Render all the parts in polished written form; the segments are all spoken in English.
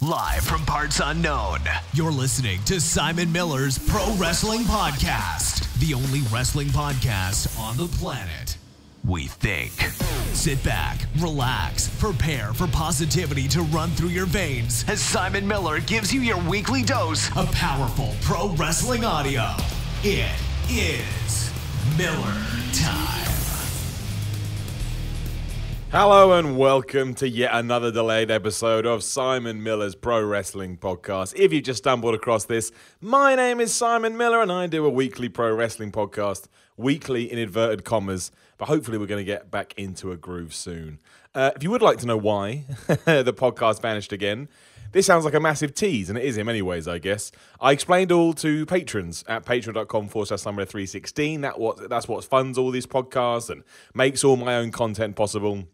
Live from parts unknown, you're listening to Simon Miller's Pro Wrestling Podcast, the only wrestling podcast on the planet, we think. Sit back, relax, prepare for positivity to run through your veins as Simon Miller gives you your weekly dose of powerful pro wrestling audio. It is Miller Time. Hello and welcome to yet another delayed episode of Simon Miller's Pro Wrestling Podcast. If you just stumbled across this, my name is Simon Miller and I do a weekly pro wrestling podcast, weekly in inverted commas, but hopefully we're going to get back into a groove soon. If you would like to know why the podcast vanished again, this sounds like a massive tease, and it is in many ways, I guess. I explained all to patrons at patreon.com/Simon316. That's what funds all these podcasts and makes all my own content possible.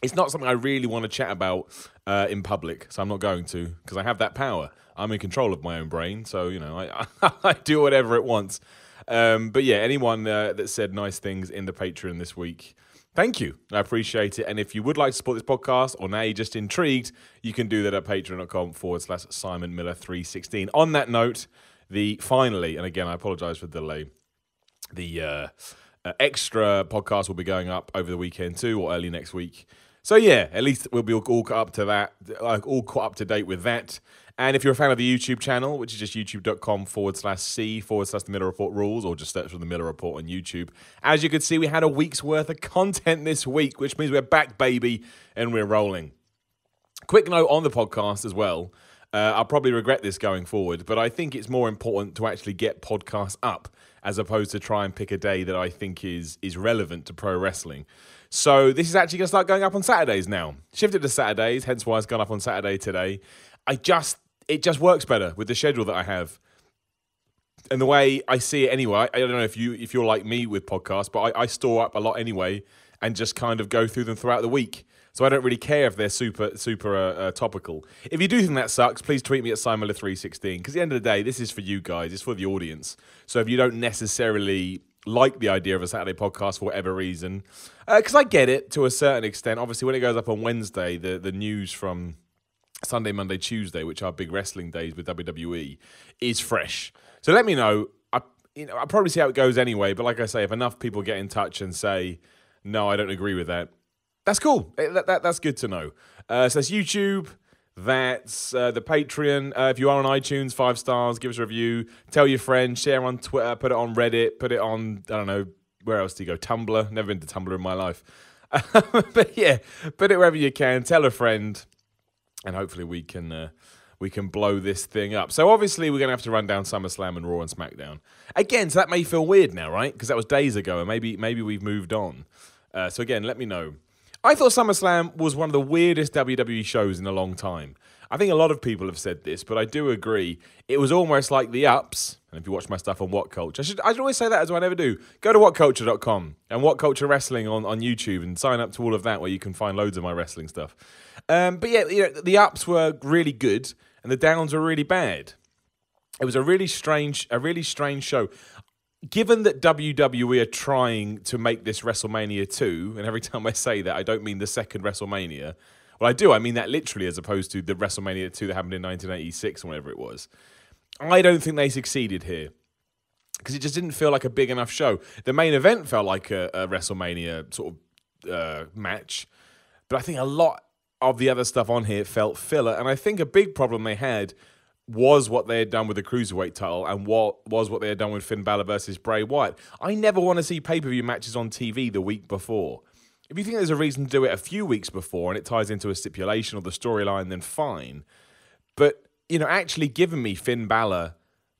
It's not something I really want to chat about in public, so I'm not going to, because I have that power. I'm in control of my own brain, so, you know, I do whatever it wants. But yeah, anyone that said nice things in the Patreon this week, thank you. I appreciate it. And if you would like to support this podcast, or now you're just intrigued, you can do that at patreon.com/Simon Miller 316. On that note, finally, and again, I apologize for the delay, the extra podcast will be going up over the weekend too, or early next week. So yeah, at least we'll be all caught up to that, all caught up to date with that. And if you're a fan of the YouTube channel, which is just youtube.com/C/The Miller Report Rules, or just search for The Miller Report on YouTube, as you can see, we had a week's worth of content this week, which means we're back, baby, and we're rolling. Quick note on the podcast as well. I'll probably regret this going forward, but I think it's more important to actually get podcasts up as opposed to try and pick a day that I think is relevant to pro wrestling. So this is actually going to start going up on Saturdays now. Shifted to Saturdays, hence why it's gone up on Saturday today. It just works better with the schedule that I have. And the way I see it anyway, I don't know if you're like me with podcasts, but I store up a lot anyway and just kind of go through them throughout the week. So I don't really care if they're super topical. If you do think that sucks, please tweet me at SimonMiller316, because at the end of the day, this is for you guys. It's for the audience. So if you don't necessarily like the idea of a Saturday podcast for whatever reason, because I get it to a certain extent. Obviously, when it goes up on Wednesday, the news from Sunday, Monday, Tuesday, which are big wrestling days with WWE, is fresh. So let me know. I'll probably see how it goes anyway. But like I say, if enough people get in touch and say, no, I don't agree with that, that's cool. That's good to know. So that's YouTube. That's the Patreon. If you are on iTunes, 5 stars, give us a review. Tell your friends, share on Twitter, put it on Reddit, put it on, I don't know, where else do you go? Tumblr. Never been to Tumblr in my life. But yeah, put it wherever you can. Tell a friend. And hopefully we can blow this thing up. So obviously we're going to have to run down SummerSlam and Raw and Smackdown. Again, so that may feel weird now, right? Because that was days ago and maybe we've moved on. So again, let me know. I thought SummerSlam was one of the weirdest WWE shows in a long time. I think a lot of people have said this, but I do agree. It was almost like the ups. And if you watch my stuff on What Culture, I should always say that as I never do. Go to whatculture.com and What Culture Wrestling on YouTube and sign up to all of that where you can find loads of my wrestling stuff. But yeah, the ups were really good and the downs were really bad. It was a really strange show. Given that WWE are trying to make this WrestleMania 2, and every time I say that, I don't mean the second WrestleMania. Well, I do. I mean that literally as opposed to the WrestleMania 2 that happened in 1986 or whatever it was. I don't think they succeeded here because it just didn't feel like a big enough show. The main event felt like a WrestleMania sort of match, but I think a lot of the other stuff on here felt filler, and I think a big problem they had was what they had done with the Cruiserweight title and what they had done with Finn Balor versus Bray Wyatt. I never want to see pay-per-view matches on TV the week before. If you think there's a reason to do it a few weeks before and it ties into a stipulation or the storyline, then fine. But, you know, actually giving me Finn Balor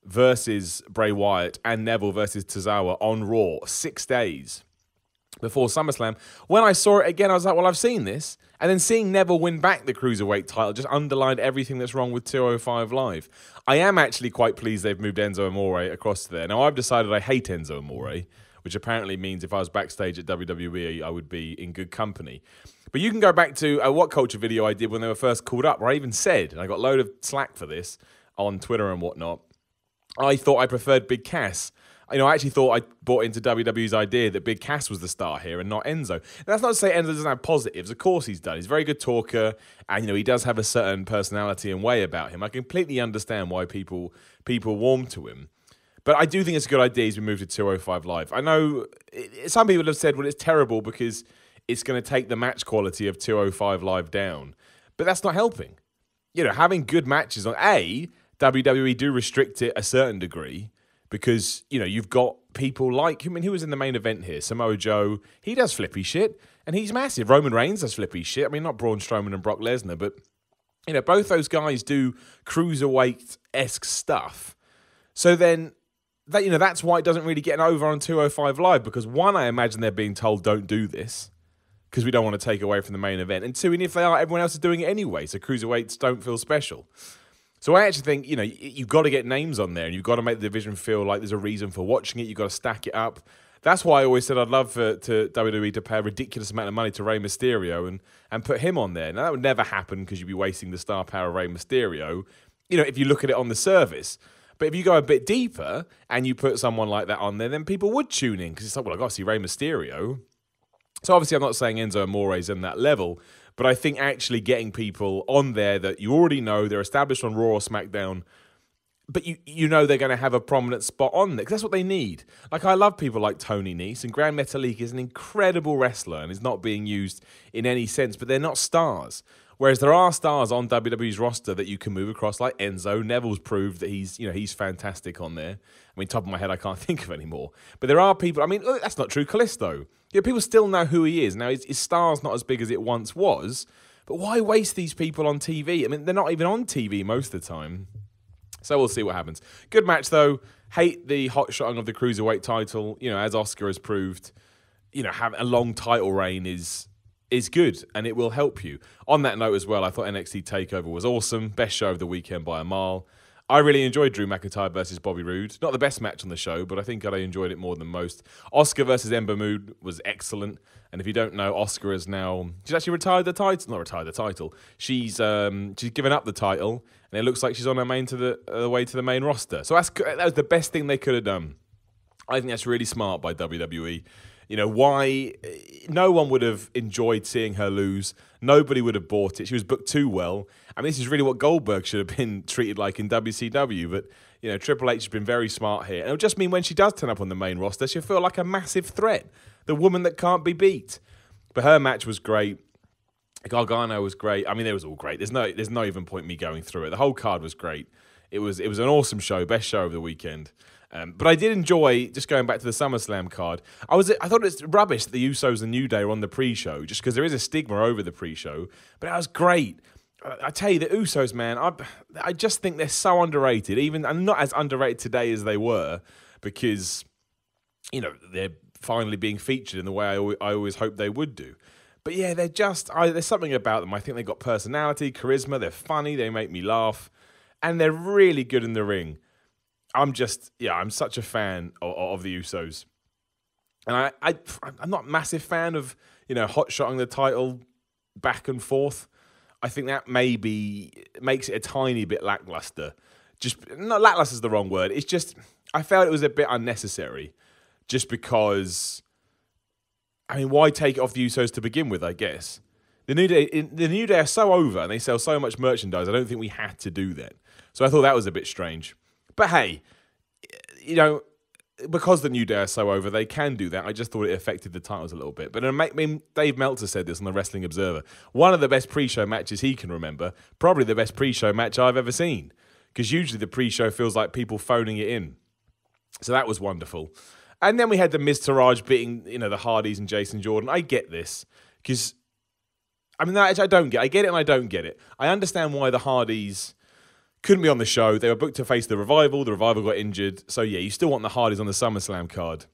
versus Bray Wyatt and Neville versus Tozawa on Raw 6 days before SummerSlam, when I saw it again, I was like, well, I've seen this. And then seeing Neville win back the Cruiserweight title just underlined everything that's wrong with 205 Live. I am actually quite pleased they've moved Enzo Amore across to there. Now, I've decided I hate Enzo Amore, which apparently means if I was backstage at WWE, I would be in good company. But you can go back to a What Culture video I did when they were first called up, where I even said, and I got a load of slack for this on Twitter and whatnot, I thought I preferred Big Cass. I actually thought I bought into WWE's idea that Big Cass was the star here and not Enzo. And that's not to say Enzo doesn't have positives. Of course he's done. He's a very good talker, and he does have a certain personality and way about him. I completely understand why people warm to him. But I do think it's a good idea as we move to 205 Live. I know some people have said, well, it's terrible because it's going to take the match quality of 205 Live down. But that's not helping. Having good matches on WWE do restrict it a certain degree because, you've got people like, who was in the main event here? Samoa Joe, he does flippy shit, and he's massive. Roman Reigns does flippy shit. I mean, not Braun Strowman and Brock Lesnar, but, both those guys do cruiserweight-esque stuff. So then, that's why it doesn't really get over on 205 Live, because one, I imagine they're being told, don't do this, because we don't want to take away from the main event. And two, and if they are, everyone else is doing it anyway, so cruiserweights don't feel special. So I actually think, you've got to get names on there, and you've got to make the division feel like there's a reason for watching it. You've got to stack it up. That's why I always said I'd love to WWE to pay a ridiculous amount of money to Rey Mysterio and put him on there. Now, that would never happen because you'd be wasting the star power of Rey Mysterio, if you look at it on the surface. But if you go a bit deeper and you put someone like that on there, then people would tune in because it's like, well, I've got to see Rey Mysterio. So obviously I'm not saying Enzo Amore's in that level, but I think actually getting people on there that you already know, they're established on Raw or SmackDown, but you know they're going to have a prominent spot on there, because that's what they need. Like, I love people like Tony Nese, and Gran Metalik is an incredible wrestler and is not being used in any sense, but they're not stars. Whereas there are stars on WWE's roster that you can move across, like Enzo. Neville's proved that he's fantastic on there. I mean, top of my head, I can't think of any more. But there are people, look, that's not true. Kalisto. People still know who he is. Now, his star's not as big as it once was, but why waste these people on TV? They're not even on TV most of the time. So we'll see what happens. Good match, though. Hate the hot-shotting of the Cruiserweight title. As Oscar has proved, have a long title reign is good, and it will help you. On that note as well, I thought NXT TakeOver was awesome. Best show of the weekend by a mile. I really enjoyed Drew McIntyre versus Bobby Roode. Not the best match on the show, but I think I enjoyed it more than most. Oscar versus Ember Moon was excellent. And if you don't know, Oscar is now... She's actually retired the title. Not retired the title. She's given up the title, and it looks like she's on her way to the main roster. So that was the best thing they could have done. I think that's really smart by WWE. Why no one would have enjoyed seeing her lose. Nobody would have bought it. She was booked too well. This is really what Goldberg should have been treated like in WCW. But, Triple H has been very smart here. And it'll just mean when she does turn up on the main roster, she'll feel like a massive threat. The woman that can't be beat. But her match was great. Gargano was great. It was all great. There's no even point me going through it. The whole card was great. It was an awesome show. Best show of the weekend. But I did enjoy, just going back to the SummerSlam card, I thought it's rubbish that the Usos and New Day are on the pre-show, just because there is a stigma over the pre-show, but that was great. I tell you, the Usos, man, I just think they're so underrated, and not as underrated today as they were, because, they're finally being featured in the way I always hoped they would do. But yeah, there's something about them. I think they've got personality, charisma, they're funny, they make me laugh, and they're really good in the ring. I'm such a fan of the Usos. And I'm not a massive fan of, hot-shotting the title back and forth. I think that maybe makes it a tiny bit lackluster. Not lackluster is the wrong word. It's just, I felt it was a bit unnecessary. Just because, why take it off the Usos to begin with, I guess? The New Day are so over and they sell so much merchandise, I don't think we had to do that. So I thought that was a bit strange. But hey, because the New Day are so over, they can do that. I just thought it affected the titles a little bit. But Dave Meltzer said this on the Wrestling Observer. One of the best pre-show matches he can remember, probably the best pre-show match I've ever seen. Because usually the pre-show feels like people phoning it in. So that was wonderful. And then we had the Miz Taraj beating, the Hardys and Jason Jordan. I get this. Because, I don't get it. I get it and I don't get it. I understand why the Hardys couldn't be on the show. They were booked to face the Revival. The Revival got injured. So yeah, you still want the Hardys on the SummerSlam card.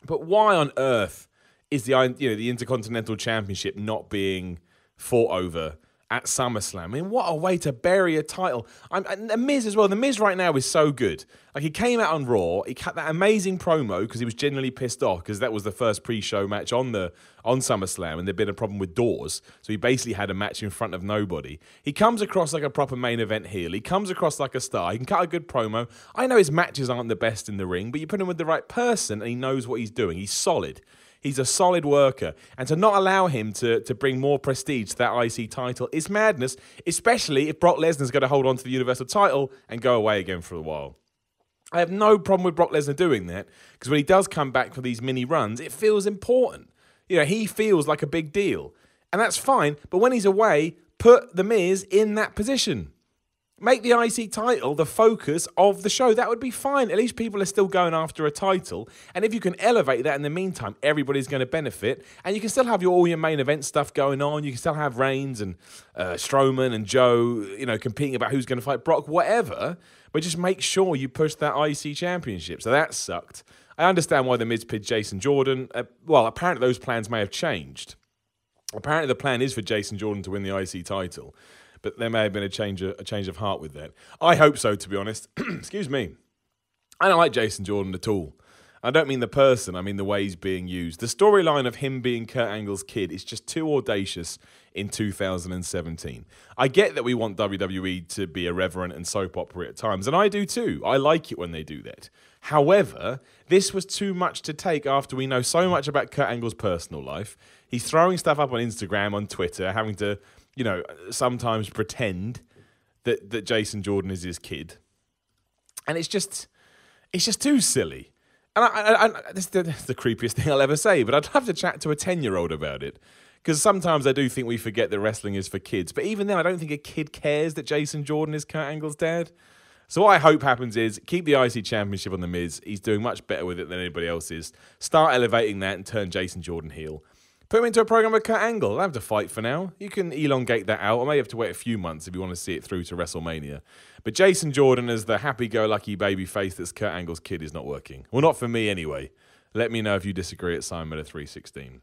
But why on earth is the Intercontinental Championship not being fought over at SummerSlam. I mean, what a way to bury a title. And The Miz as well. The Miz right now is so good. Like, he came out on Raw, he cut that amazing promo because he was genuinely pissed off because that was the first pre-show match on SummerSlam and there'd been a problem with doors. So he basically had a match in front of nobody. He comes across like a proper main event heel. He comes across like a star. He can cut a good promo. I know his matches aren't the best in the ring, but you put him with the right person and he knows what he's doing. He's solid. He's a solid worker. And to not allow him to bring more prestige to that IC title is madness, especially if Brock Lesnar's going to hold on to the Universal title and go away again for a while. I have no problem with Brock Lesnar doing that because when he does come back for these mini runs, it feels important. You know, he feels like a big deal. And that's fine. But when he's away, put The Miz in that position. Make the IC title the focus of the show. That would be fine. At least people are still going after a title. And if you can elevate that in the meantime, everybody's going to benefit. And you can still have all your main event stuff going on. You can still have Reigns and Strowman and Joe, you know, competing about who's going to fight Brock, whatever. But just make sure you push that IC championship. So that sucked. I understand why the Miz picked Jason Jordan. Well, apparently those plans may have changed. Apparently the plan is for Jason Jordan to win the IC title. But there may have been a change of heart with that. I hope so, to be honest. Excuse me. I don't like Jason Jordan at all. I don't mean the person, I mean the way he's being used. The storyline of him being Kurt Angle's kid is just too audacious in 2017. I get that we want WWE to be irreverent and soap opera at times, and I do too. I like it when they do that. However, this was too much to take after we know so much about Kurt Angle's personal life. He's throwing stuff up on Instagram, on Twitter, having to, you know, sometimes pretend that Jason Jordan is his kid. And it's just too silly. And this is the creepiest thing I'll ever say, but I'd love to chat to a 10-year-old about it. Because sometimes I do think we forget that wrestling is for kids. But even then, I don't think a kid cares that Jason Jordan is Kurt Angle's dad. So what I hope happens is keep the IC Championship on The Miz. He's doing much better with it than anybody else is. Start elevating that and turn Jason Jordan heel. Put him into a program with Kurt Angle. They'll have to fight for now. You can elongate that out. I may have to wait a few months if you want to see it through to WrestleMania. But Jason Jordan as the happy-go-lucky baby face that's Kurt Angle's kid is not working. Well, not for me anyway. Let me know if you disagree at SimonMiller316.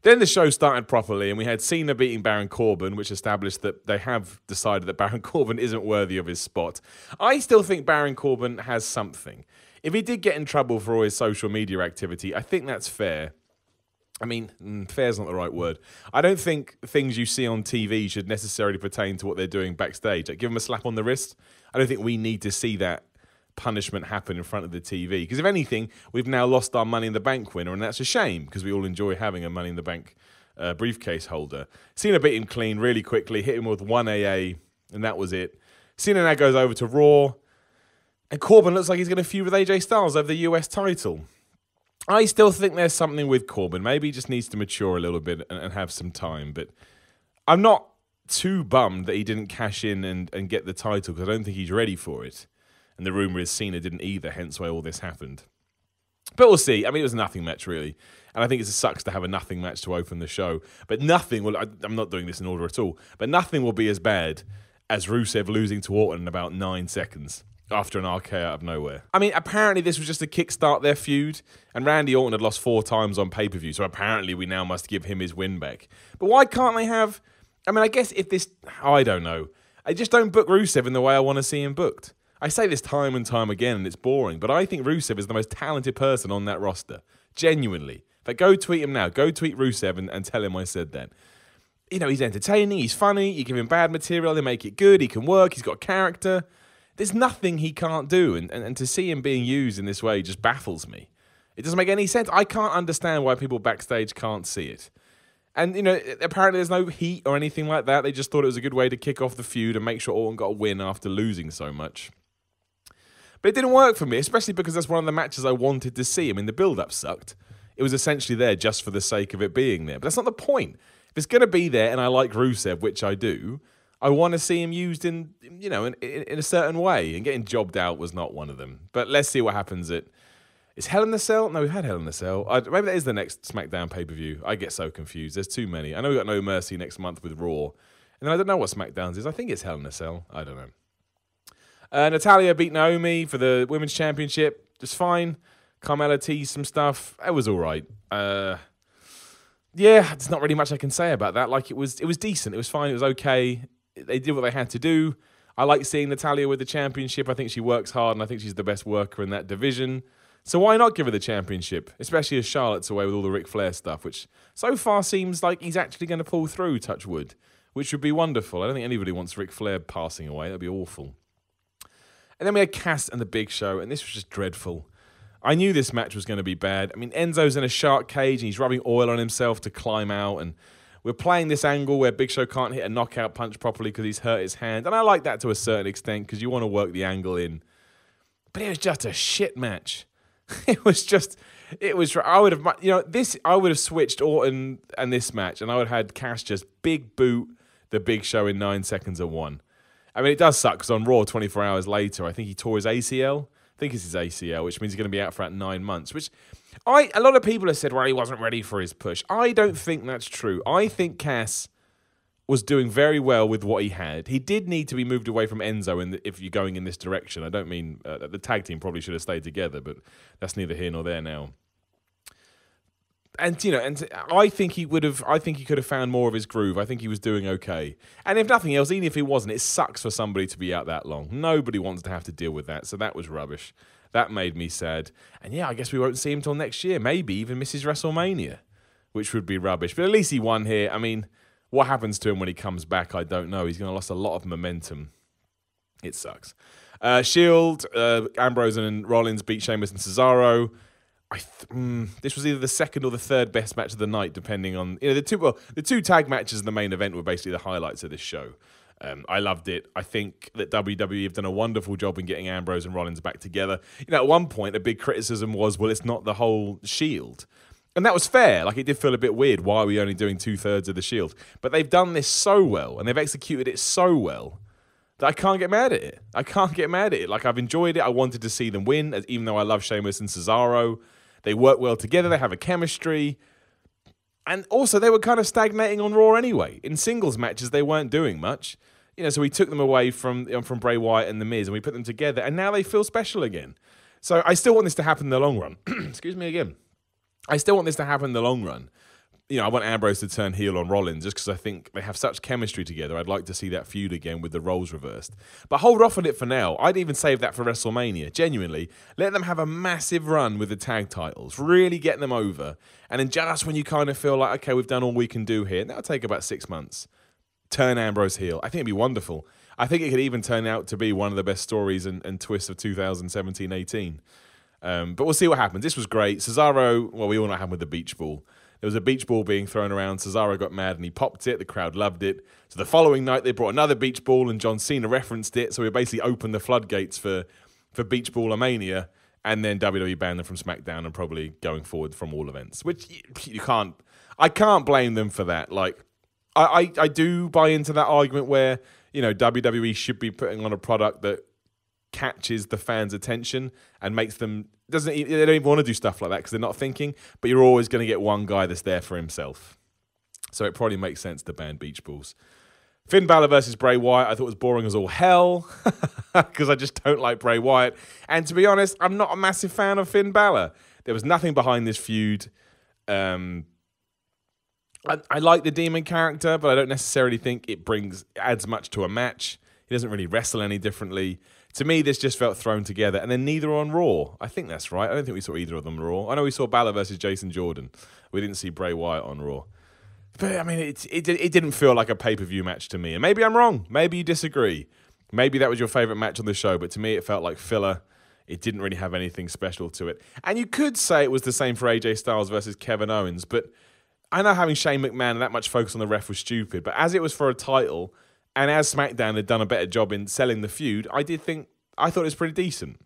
Then the show started properly, and we had Cena beating Baron Corbin, which established that they have decided that Baron Corbin isn't worthy of his spot. I still think Baron Corbin has something. If he did get in trouble for all his social media activity, I think that's fair. I mean, fair's not the right word. I don't think things you see on TV should necessarily pertain to what they're doing backstage. Like, give them a slap on the wrist. I don't think we need to see that punishment happen in front of the TV. Because if anything, we've now lost our Money in the Bank winner, and that's a shame because we all enjoy having a Money in the Bank briefcase holder. Cena beat him clean really quickly, hit him with 1 AA, and that was it. Cena now goes over to Raw, and Corbin looks like he's going to feud with AJ Styles over the US title. I still think there's something with Corbin. Maybe he just needs to mature a little bit and have some time. But I'm not too bummed that he didn't cash in and get the title because I don't think he's ready for it. And the rumour is Cena didn't either, hence why all this happened. But we'll see. I mean, it was a nothing match, really. And I think it sucks to have a nothing match to open the show. But nothing will... I'm not doing this in order at all. But nothing will be as bad as Rusev losing to Orton in about 9 seconds. After an RKO out of nowhere. I mean, apparently this was just to kickstart their feud, and Randy Orton had lost 4 times on pay-per-view, so apparently we now must give him his win back. But why can't they have... I mean, I guess if this... I don't know. I just don't book Rusev in the way I want to see him booked. I say this time and time again, and it's boring, but I think Rusev is the most talented person on that roster. Genuinely. But go tweet him now. Go tweet Rusev and tell him I said that. You know, he's entertaining, he's funny, you give him bad material, they make it good, he can work, he's got character... There's nothing he can't do, and to see him being used in this way just baffles me. It doesn't make any sense. I can't understand why people backstage can't see it. And, you know, apparently there's no heat or anything like that. They just thought it was a good way to kick off the feud and make sure Orton got a win after losing so much. But it didn't work for me, especially because that's one of the matches I wanted to see. I mean, the build-up sucked. It was essentially there just for the sake of it being there. But that's not the point. If it's going to be there and I like Rusev, which I do... I want to see him used in, you know, in a certain way, and getting jobbed out was not one of them. But let's see what happens. Is Hell in the Cell? No, we've had Hell in the Cell. Maybe that is the next SmackDown pay-per-view. I get so confused. There's too many. I know we've got No Mercy next month with Raw. And then I don't know what SmackDown's is. I think it's Hell in the Cell. I don't know. Natalya beat Naomi for the Women's Championship. Just fine. Carmella teased some stuff. It was all right. Yeah, there's not really much I can say about that. Like, it was decent. It was fine. It was okay. They did what they had to do. I like seeing Natalya with the championship. I think she works hard, and I think she's the best worker in that division. So why not give her the championship? Especially as Charlotte's away with all the Ric Flair stuff, which so far seems like he's actually going to pull through, touch wood, which would be wonderful. I don't think anybody wants Ric Flair passing away. That'd be awful. And then we had Cass and the Big Show, and this was just dreadful. I knew this match was going to be bad. I mean, Enzo's in a shark cage, and he's rubbing oil on himself to climb out, and we're playing this angle where Big Show can't hit a knockout punch properly because he's hurt his hand. And I like that to a certain extent because you want to work the angle in. But it was just a shit match. I would have switched Orton and this match, and I would have had Cass just big boot the Big Show in 9 seconds and 1. I mean, it does suck because on Raw 24 hours later, I think he tore his ACL. I think it's his ACL, which means he's going to be out for about 9 months, which a lot of people have said, well, he wasn't ready for his push. I don't think that's true. I think Cass was doing very well with what he had. He did need to be moved away from Enzo if you're going in this direction. I don't mean the tag team probably should have stayed together, but that's neither here nor there now. And I think he could have found more of his groove. I think he was doing okay. And if nothing else, even if he wasn't, it sucks for somebody to be out that long. Nobody wants to have to deal with that. So that was rubbish. That made me sad. And yeah, I guess we won't see him till next year. Maybe even Mrs. WrestleMania, which would be rubbish. But at least he won here. I mean, what happens to him when he comes back, I don't know. He's going to lose a lot of momentum. It sucks. Shield, Ambrose and Rollins beat Sheamus and Cesaro. This was either the second or the third best match of the night, depending on the two tag matches in the main event were basically the highlights of this show. I loved it. I think that WWE have done a wonderful job in getting Ambrose and Rollins back together. At one point, a big criticism was, well, it's not the whole Shield. And that was fair. Like, it did feel a bit weird. Why are we only doing 2/3 of the Shield? But they've done this so well, and they've executed it so well, that I can't get mad at it. Like, I've enjoyed it. I wanted to see them win, even though I love Sheamus and Cesaro. They work well together. They have a chemistry. And also, they were kind of stagnating on Raw anyway. In singles matches, they weren't doing much. So we took them away from Bray Wyatt and The Miz, and we put them together, and now they feel special again. So I still want this to happen in the long run. Excuse me again. I still want this to happen in the long run. I want Ambrose to turn heel on Rollins just because I think they have such chemistry together. I'd like to see that feud again with the roles reversed. But hold off on it for now. I'd even save that for WrestleMania. Genuinely, let them have a massive run with the tag titles. Really get them over. And then just when you kind of feel like, okay, we've done all we can do here, that'll take about 6 months. Turn Ambrose heel. I think it'd be wonderful. I think it could even turn out to be one of the best stories and twists of 2017-18. But we'll see what happens. This was great. Cesaro, well, we all know what happened with the beach ball. There was a beach ball being thrown around. Cesaro got mad and he popped it. The crowd loved it. So the following night, they brought another beach ball and John Cena referenced it. So we basically opened the floodgates for Beach Ball-a-Mania, and then WWE banned them from Smackdown and probably going forward from all events, which I can't blame them for that. Like, I do buy into that argument where, WWE should be putting on a product that catches the fans' attention and makes them they don't even want to do stuff like that because they're not thinking, but you're always going to get one guy that's there for himself. So it probably makes sense to ban beach balls. Finn Balor versus Bray Wyatt, I thought was boring as all hell because I just don't like Bray Wyatt. And to be honest, I'm not a massive fan of Finn Balor. There was nothing behind this feud. I like the Demon character, but I don't necessarily think it adds much to a match. He doesn't really wrestle any differently. To me, this just felt thrown together, and then neither on Raw. I think that's right. I don't think we saw either of them on Raw. I know we saw Balor versus Jason Jordan. We didn't see Bray Wyatt on Raw. But, I mean, it didn't feel like a pay-per-view match to me. And maybe I'm wrong. Maybe you disagree. Maybe that was your favourite match on the show, but to me it felt like filler. It didn't really have anything special to it. And you could say it was the same for AJ Styles versus Kevin Owens, but I know having Shane McMahon and that much focus on the ref was stupid, but as it was for a title, and as SmackDown had done a better job in selling the feud, I thought it was pretty decent.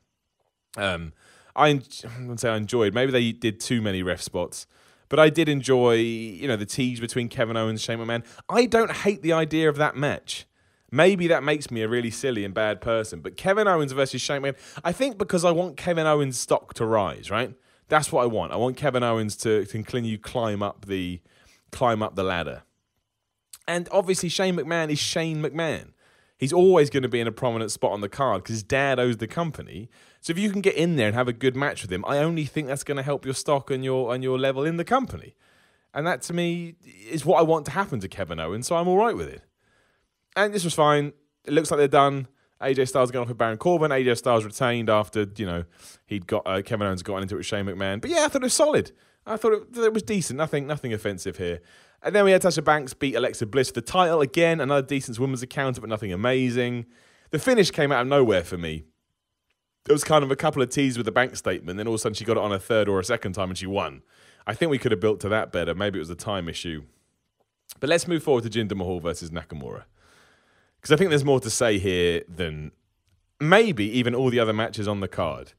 I wouldn't say I enjoyed. Maybe they did too many ref spots, but I did enjoy, the tease between Kevin Owens and Shane McMahon. I don't hate the idea of that match. Maybe that makes me a really silly and bad person, but Kevin Owens versus Shane McMahon, I think because I want Kevin Owens' stock to rise, right? That's what I want. I want Kevin Owens to continue climb up the ladder. And obviously Shane McMahon is Shane McMahon. He's always going to be in a prominent spot on the card because his dad owns the company. So if you can get in there and have a good match with him, I only think that's going to help your stock and your level in the company. And that, to me, is what I want to happen to Kevin Owens, so I'm all right with it. And this was fine. It looks like they're done. AJ Styles going off with Baron Corbin. AJ Styles retained after, he'd got Kevin Owens got into it with Shane McMahon. But yeah, I thought it was solid. I thought it was decent. Nothing offensive here. And then we had Tasha Banks beat Alexa Bliss for the title again. Another decent women's encounter, but nothing amazing. The finish came out of nowhere for me. There was kind of a couple of teas with the Banks statement. Then all of a sudden she got it on a third or a second time and she won. I think we could have built to that better. Maybe it was a time issue. But let's move forward to Jinder Mahal versus Nakamura. Because I think there's more to say here than maybe even all the other matches on the card.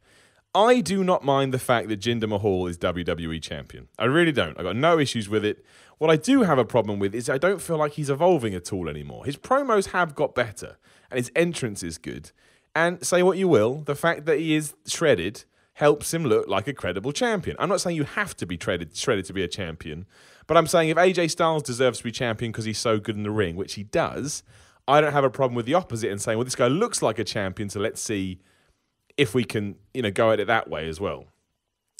I do not mind the fact that Jinder Mahal is WWE champion. I really don't. I've got no issues with it. What I do have a problem with is I don't feel like he's evolving at all anymore. His promos have got better, and his entrance is good. And say what you will, the fact that he is shredded helps him look like a credible champion. I'm not saying you have to be shredded to be a champion, but I'm saying if AJ Styles deserves to be champion because he's so good in the ring, which he does, I don't have a problem with the opposite and saying, well, this guy looks like a champion, so let's see if we can, go at it that way as well.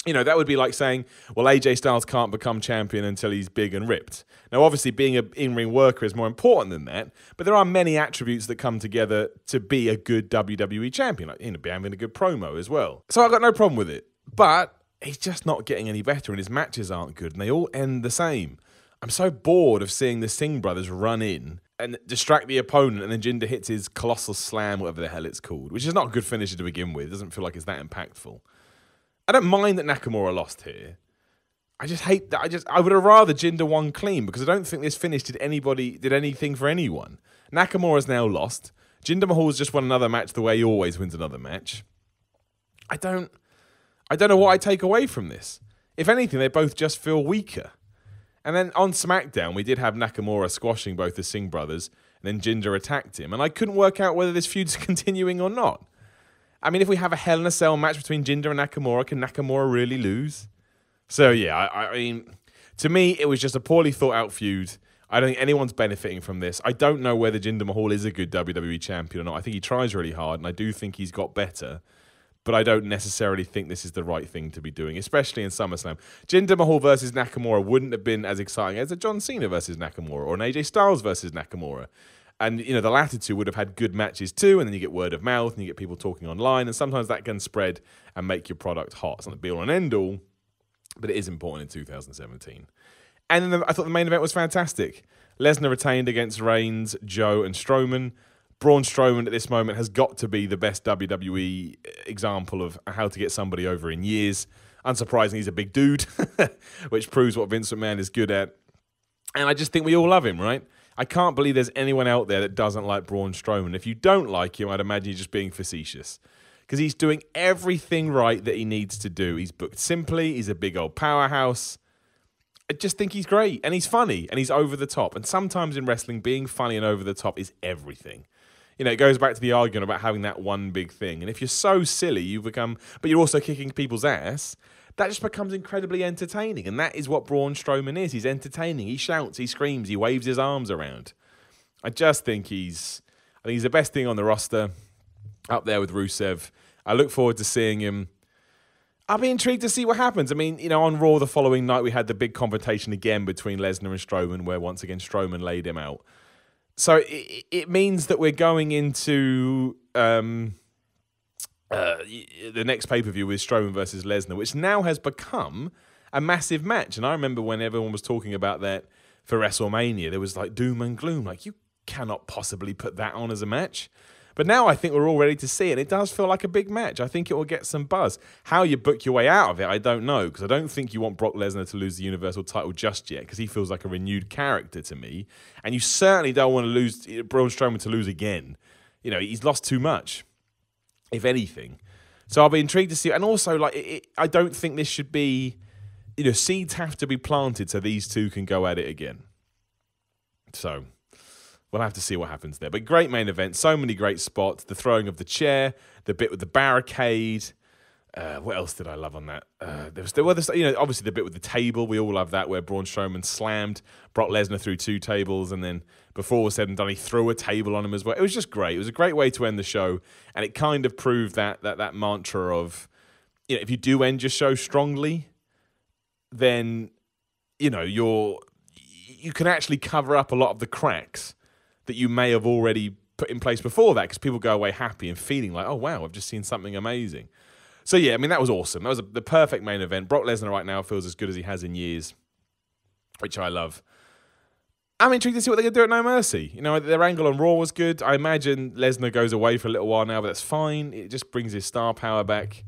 That would be like saying, well, AJ Styles can't become champion until he's big and ripped. Now, obviously, being an in-ring worker is more important than that, but there are many attributes that come together to be a good WWE champion, like, having a good promo as well. So I've got no problem with it, but he's just not getting any better, and his matches aren't good, and they all end the same. I'm so bored of seeing the Singh brothers run in and distract the opponent, and then Jinder hits his colossal slam, whatever the hell it's called, which is not a good finisher to begin with. It doesn't feel like it's that impactful. I don't mind that Nakamura lost here. I just hate that. I would have rather Jinder won clean because I don't think this finish did anything for anyone. Nakamura's now lost. Jinder Mahal's just won another match the way he always wins another match. I don't know what I take away from this. If anything, they both just feel weaker. And then on Smackdown, we did have Nakamura squashing both the Singh brothers, and then Jinder attacked him. And I couldn't work out whether this feud's continuing or not. I mean, if we have a Hell in a Cell match between Jinder and Nakamura, can Nakamura really lose? So, yeah, I mean, to me, it was just a poorly thought out feud. I don't think anyone's benefiting from this. I don't know whether Jinder Mahal is a good WWE champion or not. I think he tries really hard, and I do think he's got better. But I don't necessarily think this is the right thing to be doing, especially in SummerSlam. Jinder Mahal versus Nakamura wouldn't have been as exciting as a John Cena versus Nakamura or an AJ Styles versus Nakamura. And, the latter two would have had good matches too, and then you get word of mouth, and you get people talking online, and sometimes that can spread and make your product hot. It's not the be-all and end-all, but it is important in 2017. And then I thought the main event was fantastic. Lesnar retained against Reigns, Joe, and Strowman. Braun Strowman at this moment has got to be the best WWE example of how to get somebody over in years. Unsurprisingly, he's a big dude, which proves what Vince McMahon is good at. And I just think we all love him, right? I can't believe there's anyone out there that doesn't like Braun Strowman. If you don't like him, I'd imagine you're just being facetious. Because he's doing everything right that he needs to do. He's booked simply. He's a big old powerhouse. I just think he's great. And he's funny. And he's over the top. And sometimes in wrestling, being funny and over the top is everything. It goes back to the argument about having that one big thing. And if you're so silly, you become... But you're also kicking people's ass. That just becomes incredibly entertaining. And that is what Braun Strowman is. He's entertaining. He shouts, he screams, he waves his arms around. I just think he's the best thing on the roster, up there with Rusev. I look forward to seeing him. I'll be intrigued to see what happens. I mean, on Raw the following night, we had the big confrontation again between Lesnar and Strowman, where once again Strowman laid him out. So it means that we're going into the next pay-per-view with Strowman versus Lesnar, which now has become a massive match. And I remember when everyone was talking about that for WrestleMania, there was like doom and gloom. Like, you cannot possibly put that on as a match. But now I think we're all ready to see it. It does feel like a big match. I think it will get some buzz. How you book your way out of it, I don't know, because I don't think you want Brock Lesnar to lose the Universal title just yet, because he feels like a renewed character to me. And you certainly don't want to lose Braun Strowman to lose again. He's lost too much, if anything. So I'll be intrigued to see. And also, I don't think this should be, seeds have to be planted so these two can go at it again. So we'll have to see what happens there. But great main event. So many great spots. The throwing of the chair, the bit with the barricade. What else did I love on that? There was obviously the bit with the table. We all love that, where Braun Strowman slammed Brock Lesnar through 2 tables, and then before it was said and done, he threw a table on him as well. It was just great. It was a great way to end the show, and it kind of proved that mantra of, if you do end your show strongly, then you can actually cover up a lot of the cracks that you may have already put in place before that, because people go away happy and feeling like, oh, wow, I've just seen something amazing. So, yeah, I mean, that was awesome. That was the perfect main event. Brock Lesnar right now feels as good as he has in years, which I love. I'm intrigued to see what they're going to do at No Mercy. Their angle on Raw was good. I imagine Lesnar goes away for a little while now, but that's fine. It just brings his star power back.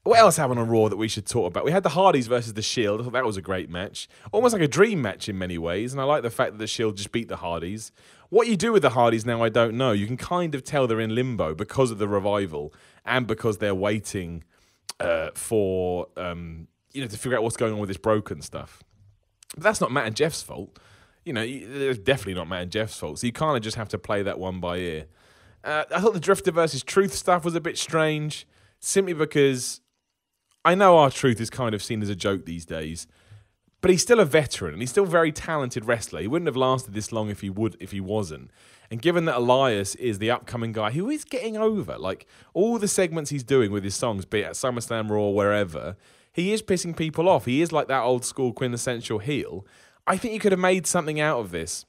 What else happened on Raw that we should talk about? We had the Hardys versus the Shield. I thought that was a great match. Almost like a dream match in many ways, and I like the fact that the Shield just beat the Hardys. What you do with the Hardys now, I don't know. You can kind of tell they're in limbo because of the revival and because they're waiting for to figure out what's going on with this broken stuff. But that's not Matt and Jeff's fault. It's definitely not Matt and Jeff's fault. So you kind of just have to play that one by ear. I thought the Drifter versus Truth stuff was a bit strange, simply because I know R-Truth is kind of seen as a joke these days, but he's still a veteran and he's still a very talented wrestler. He wouldn't have lasted this long if he wasn't. And given that Elias is the upcoming guy who is getting over, like all the segments he's doing with his songs, be it at SummerSlam Raw or wherever, he is pissing people off. He is like that old school quintessential heel. I think you could have made something out of this.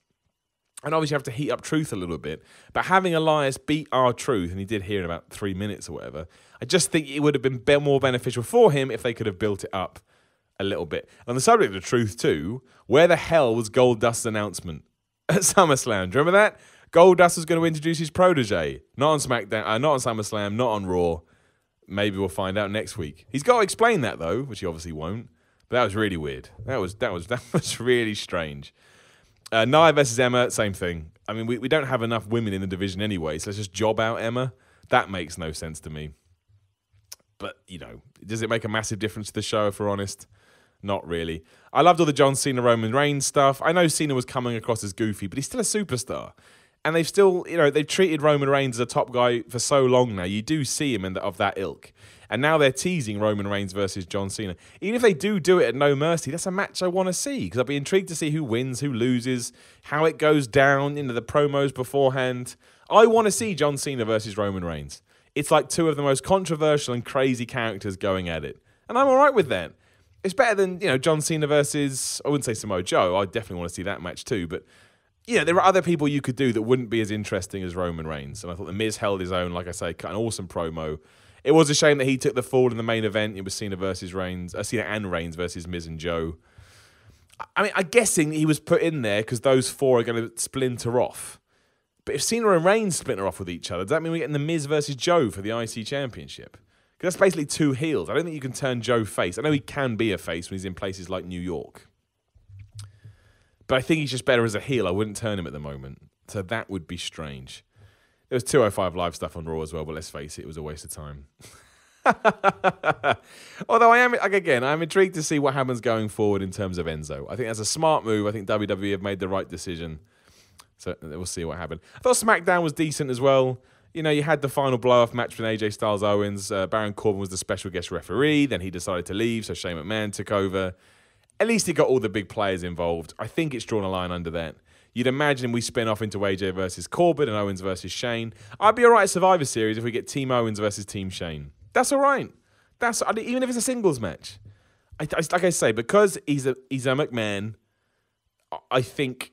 And obviously you have to heat up Truth a little bit. But having Elias beat R-Truth, and he did here in about 3 minutes or whatever, I just think it would have been more beneficial for him if they could have built it up a little bit. And on the subject of Truth too, where the hell was Goldust's announcement at SummerSlam? Do you remember that? Goldust was going to introduce his protege. Not on SmackDown, not on SummerSlam, not on Raw. Maybe we'll find out next week. He's got to explain that though, which he obviously won't. But that was really weird. That was really strange. Nia versus Emma, same thing. I mean, we don't have enough women in the division anyway, so let's just job out Emma. That makes no sense to me. But, does it make a massive difference to the show, if we're honest? Not really. I loved all the John Cena, Roman Reigns stuff. I know Cena was coming across as goofy, but he's still a superstar. And they've still, they've treated Roman Reigns as a top guy for so long now. You do see him of that ilk. And now they're teasing Roman Reigns versus John Cena. Even if they do it at No Mercy, that's a match I want to see, because I'd be intrigued to see who wins, who loses, how it goes down, the promos beforehand. I want to see John Cena versus Roman Reigns. It's like two of the most controversial and crazy characters going at it. And I'm all right with that. It's better than, John Cena versus, I wouldn't say Samoa Joe. I definitely want to see that match too. But, there are other people you could do that wouldn't be as interesting as Roman Reigns. And I thought The Miz held his own, like I say, cut an awesome promo. It was a shame that he took the fall in the main event. It was Cena and Reigns versus Miz and Joe. I mean, I'm guessing he was put in there because those four are going to splinter off. But if Cena and Reigns splinter off with each other, does that mean we're getting The Miz versus Joe for the IC Championship? Because that's basically two heels. I don't think you can turn Joe face. I know he can be a face when he's in places like New York. But I think he's just better as a heel. I wouldn't turn him at the moment. So that would be strange. There was 205 Live stuff on Raw as well, but let's face it, it was a waste of time. Although I'm intrigued to see what happens going forward in terms of Enzo. I think that's a smart move. I think WWE have made the right decision. So we'll see what happened. I thought SmackDown was decent as well. You had the final blow-off match between AJ Styles Owens. Baron Corbin was the special guest referee. Then he decided to leave, so Shane McMahon took over. At least he got all the big players involved. I think it's drawn a line under that. You'd imagine we spin off into AJ versus Corbin and Owens versus Shane. I'd be all right at Survivor Series if we get Team Owens versus Team Shane. That's all right. Even if it's a singles match. Like I say, because he's a McMahon, I think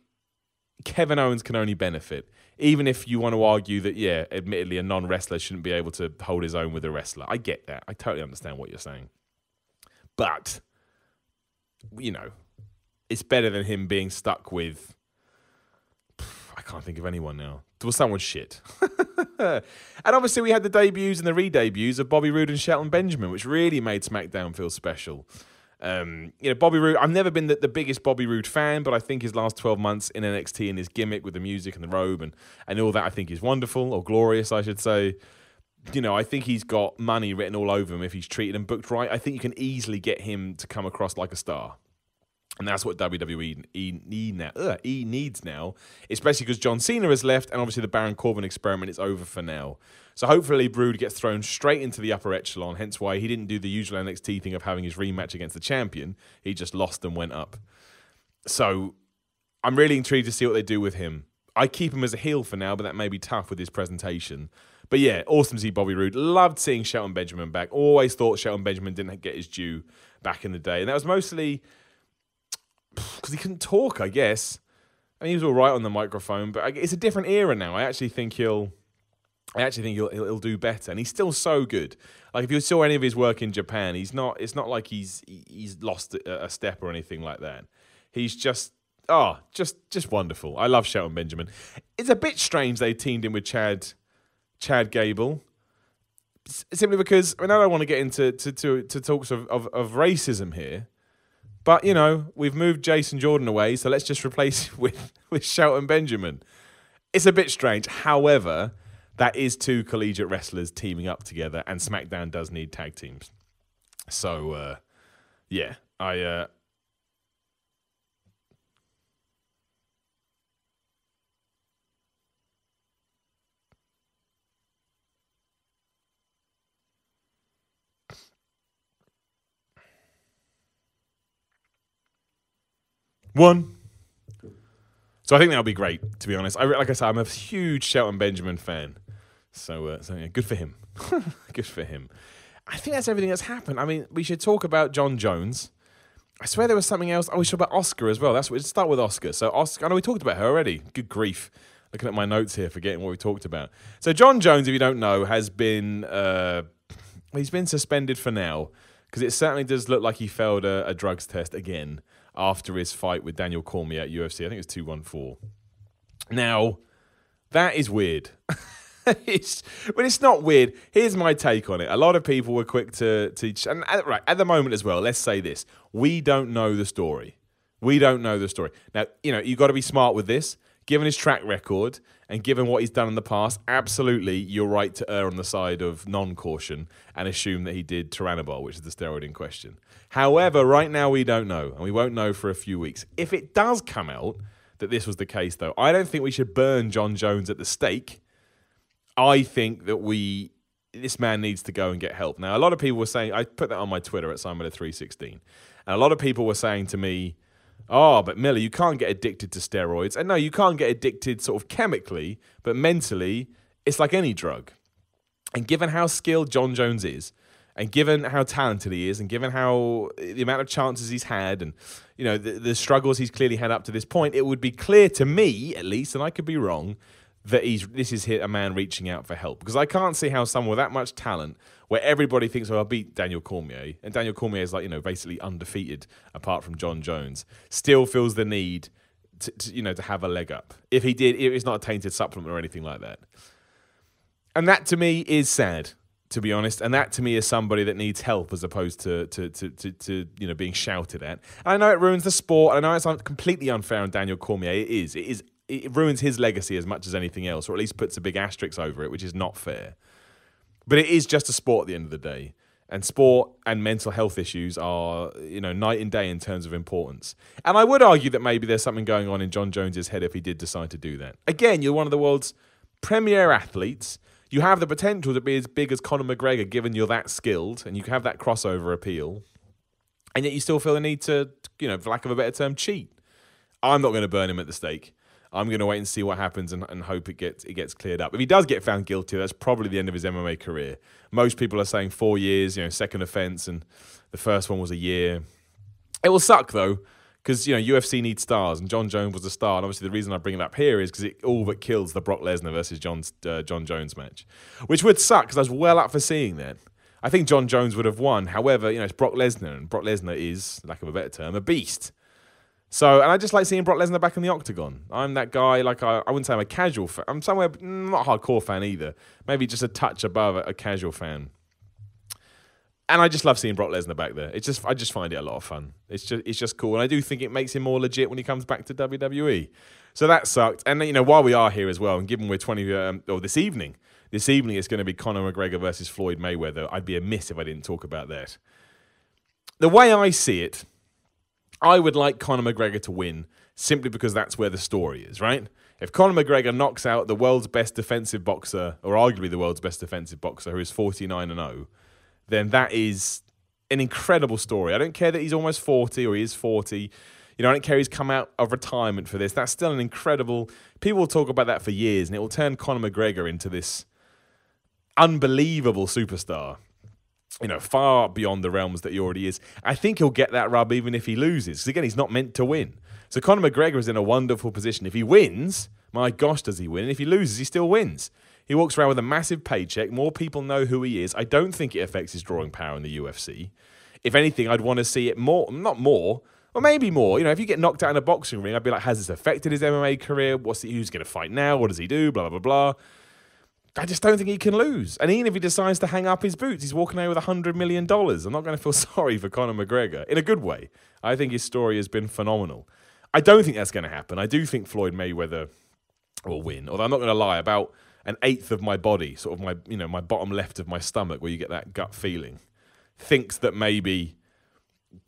Kevin Owens can only benefit. Even if you want to argue that, admittedly, a non-wrestler shouldn't be able to hold his own with a wrestler. I get that. I totally understand what you're saying. But, it's better than him being stuck with... I can't think of anyone now. There was someone shit. And obviously we had the debuts and the re-debuts of Bobby Roode and Shelton Benjamin, which really made SmackDown feel special. Bobby Roode, I've never been the biggest Bobby Roode fan, but I think his last 12 months in NXT and his gimmick with the music and the robe and all that I think is wonderful, or glorious, I should say. I think he's got money written all over him if he's treated and booked right. I think you can easily get him to come across like a star. And that's what WWE needs now, especially because John Cena has left, and obviously the Baron Corbin experiment is over for now. So hopefully Roode gets thrown straight into the upper echelon, hence why he didn't do the usual NXT thing of having his rematch against the champion. He just lost and went up. So I'm really intrigued to see what they do with him. I keep him as a heel for now, but that may be tough with his presentation. But yeah, awesome to see Bobby Roode. Loved seeing Shelton Benjamin back. Always thought Shelton Benjamin didn't get his due back in the day. And that was mostly... because he couldn't talk, I guess. And he was all right on the microphone, but it's a different era now. I actually think he'll do better, and he's still so good. Like if you saw any of his work in Japan, it's not like he's lost a step or anything like that. He's just wonderful. I love Shelton Benjamin. It's a bit strange they teamed in with Chad Gable, simply because I don't want to get into talks of racism here. But, we've moved Jason Jordan away, so let's just replace it with Shelton Benjamin. It's a bit strange. However, that is two collegiate wrestlers teaming up together, and SmackDown does need tag teams. So, I... One. So I think that'll be great, to be honest. Like I said, I'm a huge Shelton Benjamin fan. So yeah, good for him. Good for him. I think that's everything that's happened. I mean, we should talk about Jon Jones. I swear there was something else. Oh, we should talk about Oscar as well. Let's start with Oscar. So Oscar, I know we talked about her already. Good grief. Looking at my notes here, forgetting what we talked about. So Jon Jones, if you don't know, has been he's been suspended for now, because it certainly does look like he failed a drugs test again after his fight with Daniel Cormier at UFC. I think it's 214. Now, that is weird. But it's not weird. Here's my take on it. A lot of people were quick to teach. And right, at the moment as well, let's say this. We don't know the story. We don't know the story. Now, you've got to be smart with this. Given his track record and given what he's done in the past, absolutely, you're right to err on the side of non-caution and assume that he did Turinabol, which is the steroid in question. However, right now we don't know, and we won't know for a few weeks. If it does come out that this was the case, though, I don't think we should burn Jon Jones at the stake. I think that this man needs to go and get help. Now, a lot of people were saying, I put that on my Twitter at Simon316, and a lot of people were saying to me, oh, but Miller, you can't get addicted to steroids. And no, you can't get addicted sort of chemically, but mentally, it's like any drug. And given how skilled Jon Jones is, and given how talented he is, and given how the amount of chances he's had, and the struggles he's clearly had up to this point, it would be clear to me, at least, and I could be wrong, that this is a man reaching out for help. Because I can't see how someone with that much talent, where everybody thinks, oh, I'll beat Daniel Cormier, and Daniel Cormier is basically undefeated apart from Jon Jones, still feels the need to have a leg up. If he did, it's not a tainted supplement or anything like that. And that to me is sad, to be honest. And that to me is somebody that needs help as opposed to being shouted at. And I know it ruins the sport. I know it's completely unfair on Daniel Cormier. It ruins his legacy as much as anything else, or at least puts a big asterisk over it, which is not fair. But it is just a sport at the end of the day. And sport and mental health issues are, night and day in terms of importance. And I would argue that maybe there's something going on in Jon Jones's head if he did decide to do that. Again, you're one of the world's premier athletes. You have the potential to be as big as Connor McGregor, given you're that skilled, and you have that crossover appeal. And yet you still feel the need to, for lack of a better term, cheat. I'm not going to burn him at the stake. I'm going to wait and see what happens and hope it gets cleared up. If he does get found guilty, that's probably the end of his MMA career. Most people are saying 4 years, second offense, and the first one was a year. It will suck, though, because, UFC needs stars, and Jon Jones was a star. And obviously the reason I bring it up here is because it all but kills the Brock Lesnar versus Jon Jones match, which would suck because I was well up for seeing that. I think Jon Jones would have won. However, it's Brock Lesnar, and Brock Lesnar is, lack of a better term, a beast. So, and I just like seeing Brock Lesnar back in the octagon. I'm that guy, I wouldn't say I'm a casual fan. I'm somewhere, not a hardcore fan either. Maybe just a touch above a casual fan. And I just love seeing Brock Lesnar back there. I just find it a lot of fun. It's just cool. And I do think it makes him more legit when he comes back to WWE. So that sucked. And, while we are here as well, and given we're this evening it's going to be Connor McGregor versus Floyd Mayweather. I'd be amiss if I didn't talk about that. The way I see it, I would like Conor McGregor to win simply because that's where the story is, right? If Conor McGregor knocks out the world's best defensive boxer, or arguably the world's best defensive boxer, who is 49-0, then that is an incredible story. I don't care that he's almost 40 or he is 40. I don't care he's come out of retirement for this. That's still an incredible... People will talk about that for years, and it will turn Conor McGregor into this unbelievable superstar. far beyond the realms that he already is. I think he'll get that rub even if he loses. Because again, he's not meant to win. So Conor McGregor is in a wonderful position. If he wins, my gosh, does he win? And if he loses, he still wins. He walks around with a massive paycheck. More people know who he is. I don't think it affects his drawing power in the UFC. If anything, I'd want to see it more, not more, or maybe more. If you get knocked out in a boxing ring, I'd be like, has this affected his MMA career? Who's going to fight now? What does he do? Blah, blah, blah. I just don't think he can lose. And even if he decides to hang up his boots, he's walking away with $100 million. I'm not going to feel sorry for Conor McGregor in a good way. I think his story has been phenomenal. I don't think that's going to happen. I do think Floyd Mayweather will win. Although I'm not going to lie, about an eighth of my body, sort of my bottom left of my stomach, where you get that gut feeling, thinks that maybe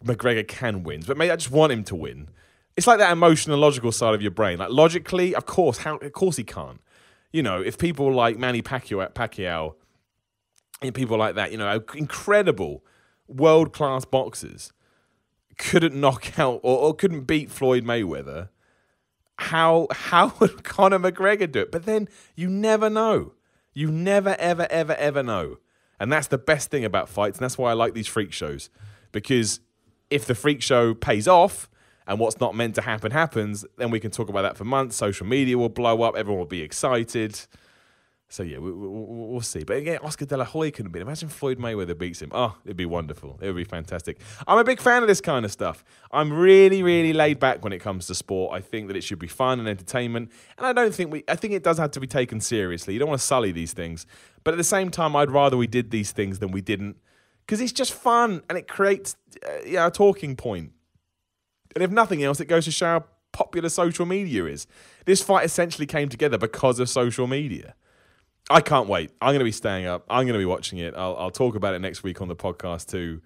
McGregor can win. But maybe I just want him to win. It's like that emotional, logical side of your brain. Like logically, of course he can't. If people like Manny Pacquiao and people like that, incredible world-class boxers couldn't knock out or couldn't beat Floyd Mayweather, how would Conor McGregor do it? But then you never know. You never, ever, ever, ever know. And that's the best thing about fights, and that's why I like these freak shows. Because if the freak show pays off, and what's not meant to happen happens, then we can talk about that for months. Social media will blow up. Everyone will be excited. So, yeah, we'll see. But again, Oscar De La Hoya couldn't beat him. Imagine Floyd Mayweather beats him. Oh, it'd be wonderful. It would be fantastic. I'm a big fan of this kind of stuff. I'm really, really laid back when it comes to sport. I think that it should be fun and entertainment. And I think it does have to be taken seriously. You don't want to sully these things. But at the same time, I'd rather we did these things than we didn't. Because it's just fun and it creates a talking point. And if nothing else, it goes to show how popular social media is. This fight essentially came together because of social media. I can't wait. I'm going to be staying up. I'm going to be watching it. I'll talk about it next week on the podcast too.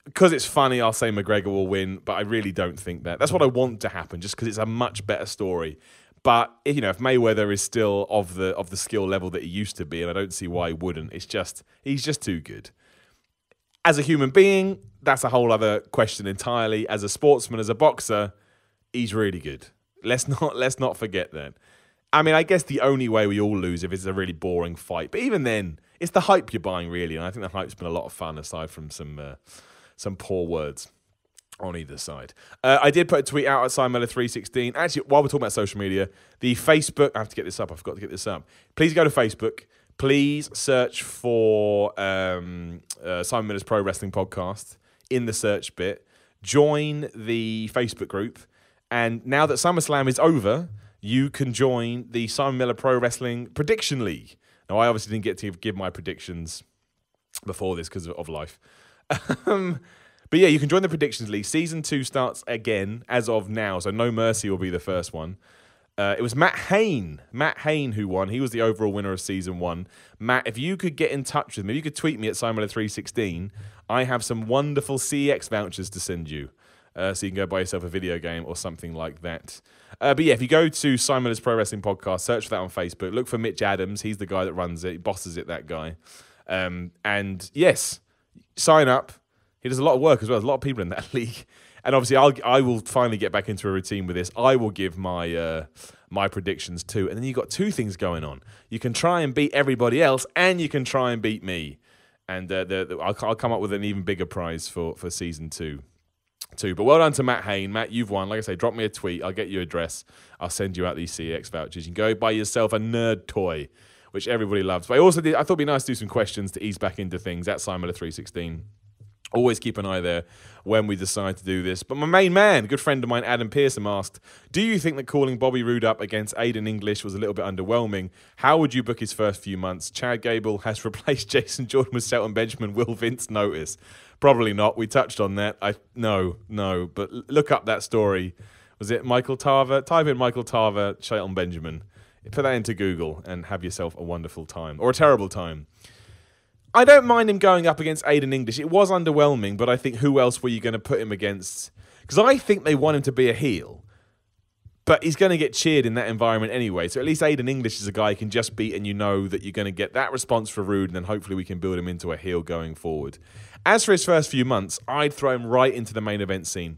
Because it's funny, I'll say McGregor will win, but I really don't think that. That's what I want to happen, just because it's a much better story. But if Mayweather is still of the skill level that he used to be, and I don't see why he wouldn't, he's just too good. As a human being, that's a whole other question entirely. As a sportsman, as a boxer, he's really good. Let's not forget that. I mean, I guess the only way we all lose if it's a really boring fight. But even then, it's the hype you're buying, really. And I think the hype's been a lot of fun, aside from some poor words on either side. I did put a tweet out at SimonMiller316. Actually, while we're talking about social media, the Facebook... I have to get this up. I forgot to get this up. Please go to Facebook. Please search for Simon Miller's Pro Wrestling Podcast in the search bit. Join the Facebook group. And now that SummerSlam is over, you can join the Simon Miller Pro Wrestling Prediction League. Now, I obviously didn't get to give my predictions before this because of life. But yeah, you can join the Predictions League. Season 2 starts again as of now, so No Mercy will be the first one. It was Matt Hayne who won. He was the overall winner of Season 1. Matt, if you could get in touch with me, if you could tweet me at SimonMiller316, I have some wonderful CX vouchers to send you. So you can go buy yourself a video game or something like that. But yeah, if you go to Simon Miller's Pro Wrestling Podcast, search for that on Facebook. Look for Mitch Adams. He's the guy that runs it. He bosses it, that guy. And yes, sign up. He does a lot of work as well. There's a lot of people in that league. And obviously, I will finally get back into a routine with this. I will give my my predictions too. And then you've got two things going on. You can try and beat everybody else, and you can try and beat me. And I'll come up with an even bigger prize for Season 2. But well done to Matt Hayne. Matt, you've won. Like I say, drop me a tweet. I'll get your address. I'll send you out these CX vouchers. You can go buy yourself a nerd toy, which everybody loves. But I thought it'd be nice to do some questions to ease back into things at SimonMiller316. Always keep an eye there when we decide to do this. But my main man, a good friend of mine, Adam Pearson, asked, do you think that calling Bobby Roode up against Aiden English was a little bit underwhelming? How would you book his first few months? Chad Gable has replaced Jason Jordan with Shelton Benjamin. Will Vince notice? Probably not. We touched on that. No. But look up that story. Was it Michael Tarver? Type in Michael Tarver, Shelton Benjamin. Put that into Google and have yourself a wonderful time. Or a terrible time. I don't mind him going up against Aiden English. It was underwhelming, but I think who else were you going to put him against? Because I think they want him to be a heel. But he's going to get cheered in that environment anyway. So at least Aiden English is a guy you can just beat, and you know that you're going to get that response for Roode, and then hopefully we can build him into a heel going forward. As for his first few months, I'd throw him right into the main event scene.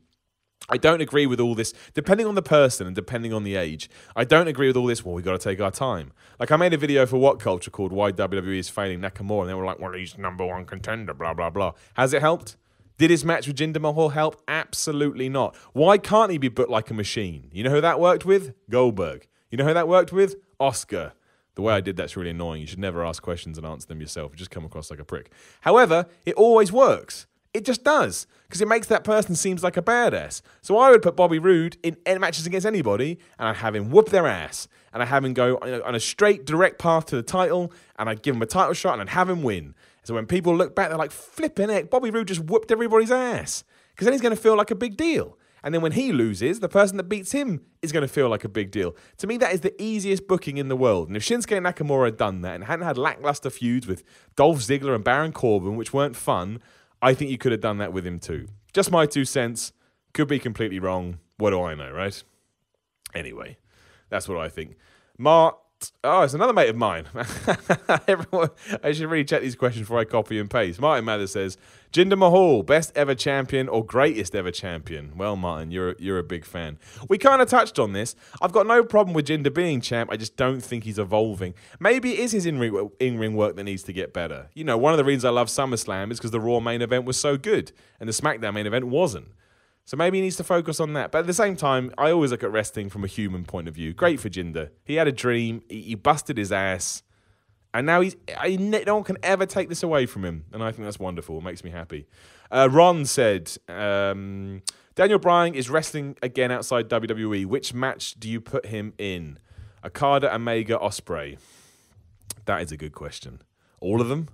I don't agree with all this, depending on the person and depending on the age. I don't agree with all this, well, we got to take our time. Like, I made a video for What Culture called Why WWE is Failing Nakamura, and they were like, well, he's #1 contender, blah, blah, blah. Has it helped? Did his match with Jinder Mahal help? Absolutely not. Why can't he be booked like a machine? You know who that worked with? Goldberg. You know who that worked with? Oscar. The way I did that's really annoying. You should never ask questions and answer them yourself. You just come across like a prick. However, it always works. It just does, because it makes that person seems like a badass. So I would put Bobby Roode in matches against anybody, and I'd have him whoop their ass, and I'd have him go on a straight, direct path to the title, and I'd give him a title shot, and I'd have him win. So when people look back, they're like, flipping heck, Bobby Roode just whooped everybody's ass, because then he's going to feel like a big deal. And then when he loses, the person that beats him is going to feel like a big deal. To me, that is the easiest booking in the world. And if Shinsuke Nakamura had done that and hadn't had lackluster feuds with Dolph Ziggler and Baron Corbin, which weren't fun, I think you could have done that with him too. Just my 2 cents. Could be completely wrong. What do I know, right? Anyway, that's what I think. Oh, it's another mate of mine. Everyone, I should really check these questions before I copy and paste. Martin Mather says, Jinder Mahal, best ever champion or greatest ever champion? Well, Martin, you're a big fan. We kind of touched on this. I've got no problem with Jinder being champ. I just don't think he's evolving. Maybe it is his in-ring work that needs to get better. You know, one of the reasons I love SummerSlam is because the Raw main event was so good and the Smackdown main event wasn't. So maybe he needs to focus on that. But at the same time, I always look at wrestling from a human point of view. Great for Jinder. He had a dream. He busted his ass. And now no one can ever take this away from him. And I think that's wonderful. It makes me happy. Ron said, Daniel Bryan is wrestling again outside WWE. Which match do you put him in? Okada, Omega, Ospreay. That is a good question. All of them?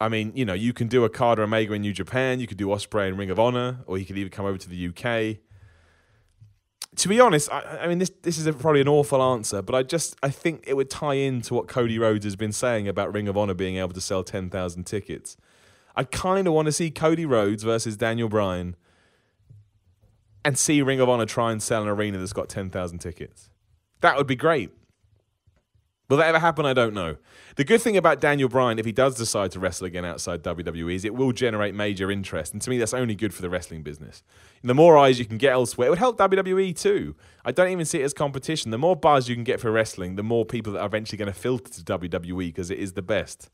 I mean, you know, you can do Okada, Omega in New Japan. You could do Ospreay in Ring of Honor. Or he could even come over to the UK. To be honest, I mean, this is probably an awful answer, but I think it would tie into what Cody Rhodes has been saying about Ring of Honor being able to sell 10,000 tickets. I kind of want to see Cody Rhodes versus Daniel Bryan and see Ring of Honor try and sell an arena that's got 10,000 tickets. That would be great. Will that ever happen? I don't know. The good thing about Daniel Bryan, if he does decide to wrestle again outside WWE, is it will generate major interest. And to me, that's only good for the wrestling business. And the more eyes you can get elsewhere, it would help WWE too. I don't even see it as competition. The more buzz you can get for wrestling, the more people that are eventually going to filter to WWE because it is the best.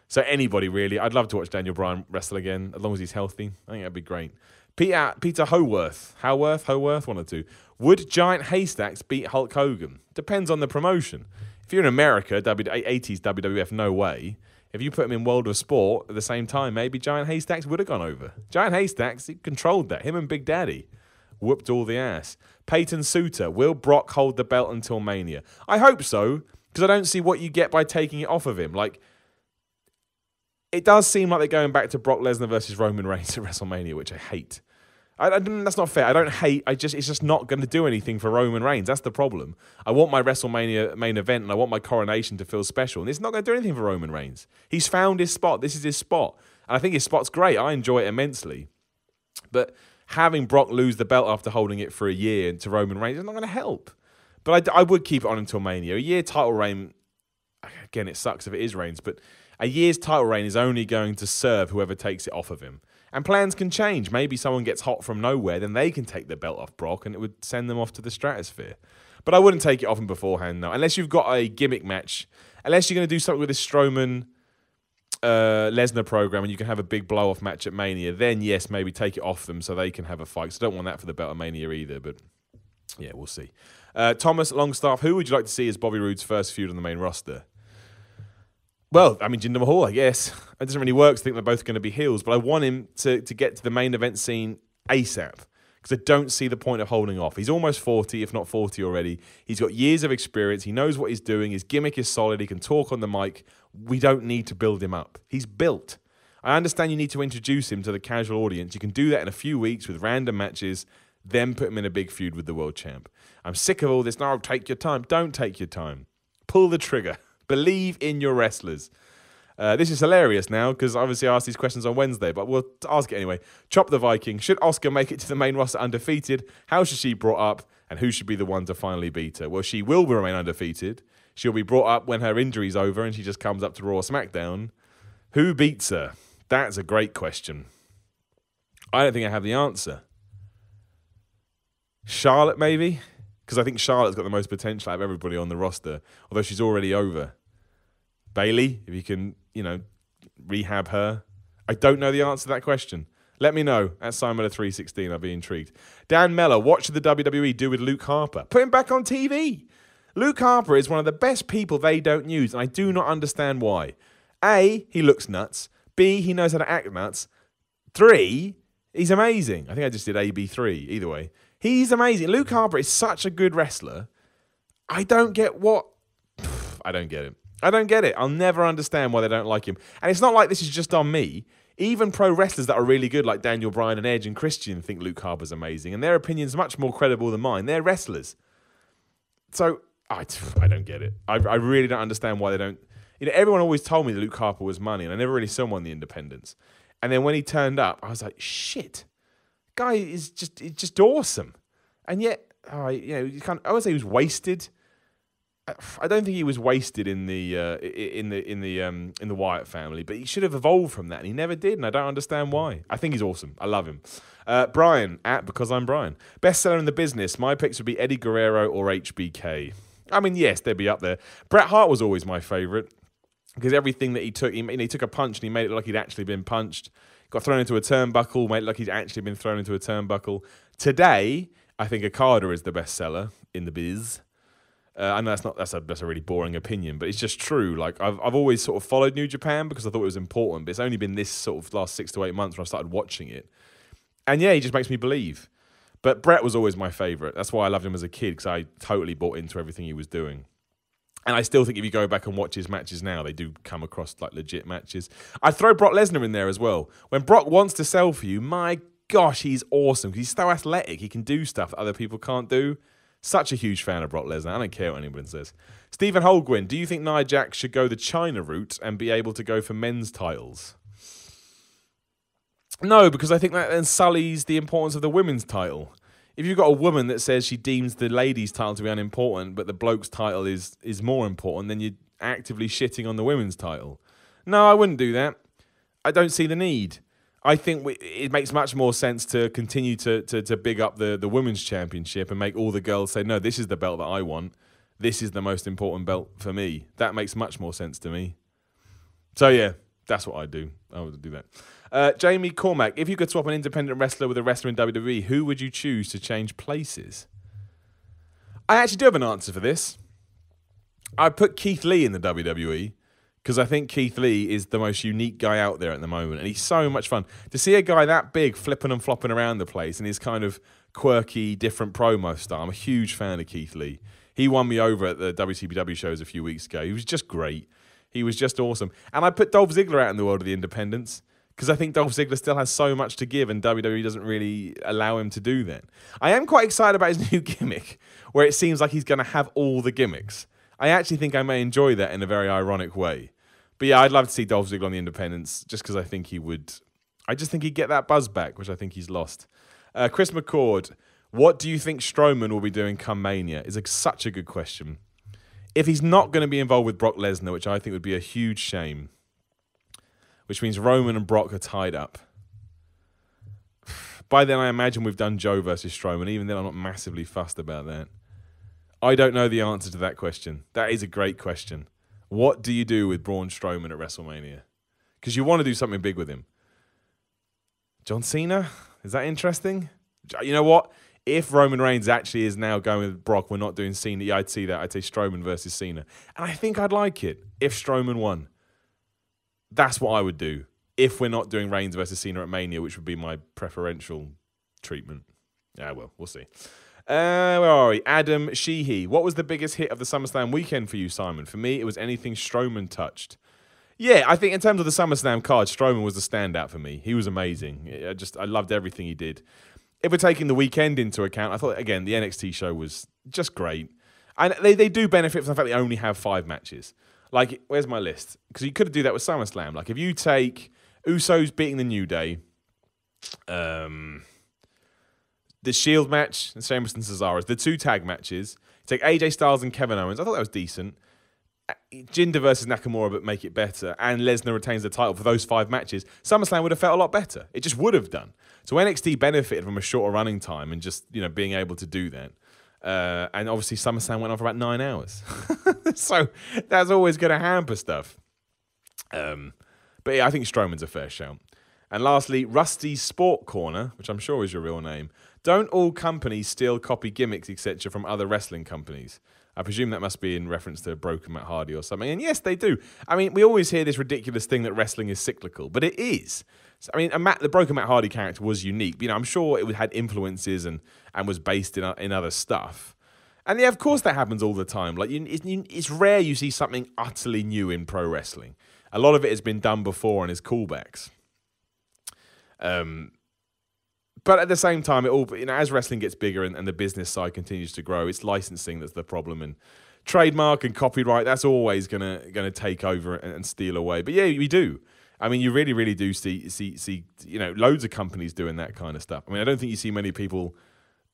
So anybody, really. I'd love to watch Daniel Bryan wrestle again, as long as he's healthy. I think that'd be great. Peter Howarth, one or two. Would Giant Haystacks beat Hulk Hogan? Depends on the promotion. If you're in America, 80s WWF, no way. If you put him in World of Sport at the same time, maybe Giant Haystacks would have gone over. Giant Haystacks, he controlled that. Him and Big Daddy whooped all the ass. Peyton Suter, will Brock hold the belt until Mania? I hope so, because I don't see what you get by taking it off of him. Like, it does seem like they're going back to Brock Lesnar versus Roman Reigns at WrestleMania, which I hate. That's not fair. I don't hate. It's just not going to do anything for Roman Reigns. That's the problem. I want my WrestleMania main event and I want my coronation to feel special. And it's not going to do anything for Roman Reigns. He's found his spot. This is his spot. And I think his spot's great. I enjoy it immensely. But having Brock lose the belt after holding it for a year to Roman Reigns is not going to help. But I would keep it on until Mania. A year title reign, again, it sucks if it is Reigns, but a year's title reign is only going to serve whoever takes it off of him. And plans can change. Maybe someone gets hot from nowhere, then they can take the belt off Brock and it would send them off to the stratosphere. But I wouldn't take it off him beforehand, no. Unless you've got a gimmick match. Unless you're going to do something with this Strowman Lesnar program and you can have a big blow-off match at Mania, then yes, maybe take it off them so they can have a fight. So I don't want that for the belt of Mania either, but yeah, we'll see. Thomas Longstaff, who would you like to see as Bobby Roode's first feud on the main roster? Well, I mean, Jinder Mahal, I guess. It doesn't really work to think they're both going to be heels, but I want him to get to the main event scene ASAP because I don't see the point of holding off. He's almost 40, if not 40 already. He's got years of experience. He knows what he's doing. His gimmick is solid. He can talk on the mic. We don't need to build him up. He's built. I understand you need to introduce him to the casual audience. You can do that in a few weeks with random matches, then put him in a big feud with the world champ. I'm sick of all this. No, take your time. Don't take your time. Pull the trigger. Believe in your wrestlers. This is hilarious now because obviously I asked these questions on Wednesday, but we'll ask it anyway. Chop the Viking. Should Asuka make it to the main roster undefeated? How should she be brought up? And who should be the one to finally beat her? Well, she will remain undefeated. She'll be brought up when her injury's over and she just comes up to Raw or SmackDown. Who beats her? That's a great question. I don't think I have the answer. Charlotte, maybe? Because I think Charlotte's got the most potential out of everybody on the roster, although she's already over. Bayley, if you can, rehab her. I don't know the answer to that question. Let me know at SimonMiller316. I'll be intrigued. Dan Mellor, what should the WWE do with Luke Harper? Put him back on TV. Luke Harper is one of the best people they don't use, and I do not understand why. A, he looks nuts. B, he knows how to act nuts. 3, he's amazing. I think I just did AB3, either way. He's amazing. Luke Harper is such a good wrestler. I don't get what... I don't get it. I don't get it. I'll never understand why they don't like him. And it's not like this is just on me. Even pro wrestlers that are really good, like Daniel Bryan and Edge and Christian, think Luke Harper's amazing. And their opinion's much more credible than mine. They're wrestlers. So, I don't get it. I really don't understand why they don't... everyone always told me that Luke Harper was money, and I never really saw him on the independents. And then when he turned up, I was like, shit. Guy is just awesome. And yet, you can't... I would say he was wasted. I don't think he was wasted in the Wyatt family, but he should have evolved from that, and he never did, and I don't understand why. I think he's awesome. I love him. Brian, Because I'm Brian. Bestseller in the business. My picks would be Eddie Guerrero or HBK. I mean, yes, they'd be up there. Bret Hart was always my favourite because everything that he took, he took a punch and he made it look like he'd actually been punched. Got thrown into a turnbuckle, made it look like he'd actually been thrown into a turnbuckle. Today, I think Okada is the bestseller in the biz. I know that's a really boring opinion, but it's just true. Like I've always sort of followed New Japan because I thought it was important, but it's only been this sort of last 6 to 8 months when I started watching it. And yeah, he just makes me believe. But Bret was always my favourite. That's why I loved him as a kid, because I totally bought into everything he was doing. And I still think if you go back and watch his matches now, they do come across like legit matches. I'd throw Brock Lesnar in there as well. When Brock wants to sell for you, my gosh, he's awesome. He's so athletic. He can do stuff that other people can't do. Such a huge fan of Brock Lesnar. I don't care what anyone says. Stephen Holguin, do you think Nia Jax should go the China route and be able to go for men's titles? No, because I think that then sullies the importance of the women's title. If you've got a woman that says she deems the ladies' title to be unimportant, but the bloke's title is more important, then you're actively shitting on the women's title. No, I wouldn't do that. I don't see the need. I think it makes much more sense to continue to big up the women's championship and make all the girls say, no, this is the belt that I want. This is the most important belt for me. That makes much more sense to me. So, yeah, that's what I'd do. I would do that. Jamie Cormack, if you could swap an independent wrestler with a wrestler in WWE, who would you choose to change places? I actually do have an answer for this. I'd put Keith Lee in the WWE because I think Keith Lee is the most unique guy out there at the moment, and he's so much fun. To see a guy that big flipping and flopping around the place and his kind of quirky, different promo style, I'm a huge fan of Keith Lee. He won me over at the WCPW shows a few weeks ago. He was just great. He was just awesome. And I put Dolph Ziggler out in the world of the independents because I think Dolph Ziggler still has so much to give and WWE doesn't really allow him to do that. I am quite excited about his new gimmick where it seems like he's going to have all the gimmicks. I actually think I may enjoy that in a very ironic way. But yeah, I'd love to see Dolph Ziggler on the independents just because I think he would... I just think he'd get that buzz back, which I think he's lost. Chris McCord, what do you think Strowman will be doing come Mania? Is such a good question. If he's not going to be involved with Brock Lesnar, which I think would be a huge shame, which means Roman and Brock are tied up. By then, I imagine we've done Joe versus Strowman. Even then, I'm not massively fussed about that. I don't know the answer to that question. That is a great question. What do you do with Braun Strowman at WrestleMania? Because you want to do something big with him. John Cena? Is that interesting? You know what? If Roman Reigns actually is now going with Brock, we're not doing Cena. Yeah, I'd see that. I'd say Strowman versus Cena. And I think I'd like it if Strowman won. That's what I would do if we're not doing Reigns versus Cena at Mania, which would be my preferential treatment. Yeah, well, we'll see. Where are we? Adam Sheehy. What was the biggest hit of the SummerSlam weekend for you, Simon? For me, it was anything Strowman touched. Yeah, I think in terms of the SummerSlam card, Strowman was the standout for me. He was amazing. I loved everything he did. If we're taking the weekend into account, I thought, again, the NXT show was just great. And they do benefit from the fact they only have 5 matches. Like, where's my list? Because you could do that with SummerSlam. Like, if you take Usos beating the New Day, the Shield match, and Sheamus and Cesaro, the 2 tag matches, take AJ Styles and Kevin Owens. I thought that was decent. Jinder versus Nakamura, but make it better, and Lesnar retains the title for those 5 matches, SummerSlam would have felt a lot better. It just would have done. So NXT benefited from a shorter running time and just, being able to do that. And obviously SummerSlam went on for about 9 hours. So that's always going to hamper stuff. But yeah, I think Strowman's a fair shout. And lastly, Rusty's Sport Corner, which I'm sure is your real name. Don't all companies steal, copy gimmicks, etc. from other wrestling companies? I presume that must be in reference to Broken Matt Hardy or something. And yes, they do. I mean, we always hear this ridiculous thing that wrestling is cyclical, but it is. So, I mean, the Broken Matt Hardy character was unique. I'm sure it had influences and was based in other stuff. And yeah, of course that happens all the time. Like, it's rare you see something utterly new in pro wrestling. A lot of it has been done before and is callbacks. But at the same time, it all as wrestling gets bigger and the business side continues to grow, it's licensing that's the problem, and trademark and copyright, that's always gonna take over and steal away. But yeah, we do. I mean, you really, really do see loads of companies doing that kind of stuff. I mean, I don't think you see many people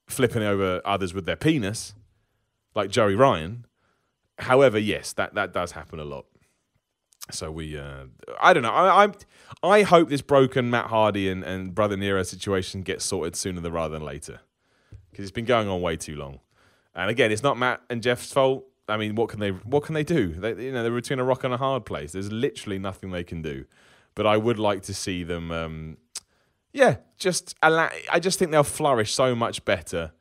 flipping over others with their penis, like Joey Ryan. However, yes, that does happen a lot. So I don't know. I hope this Broken Matt Hardy and Brother Nero situation gets sorted sooner rather than later, because it's been going on way too long. And again, it's not Matt and Jeff's fault. I mean, what can they do? They're between a rock and a hard place. There's literally nothing they can do. But I would like to see them. I just think they'll flourish so much better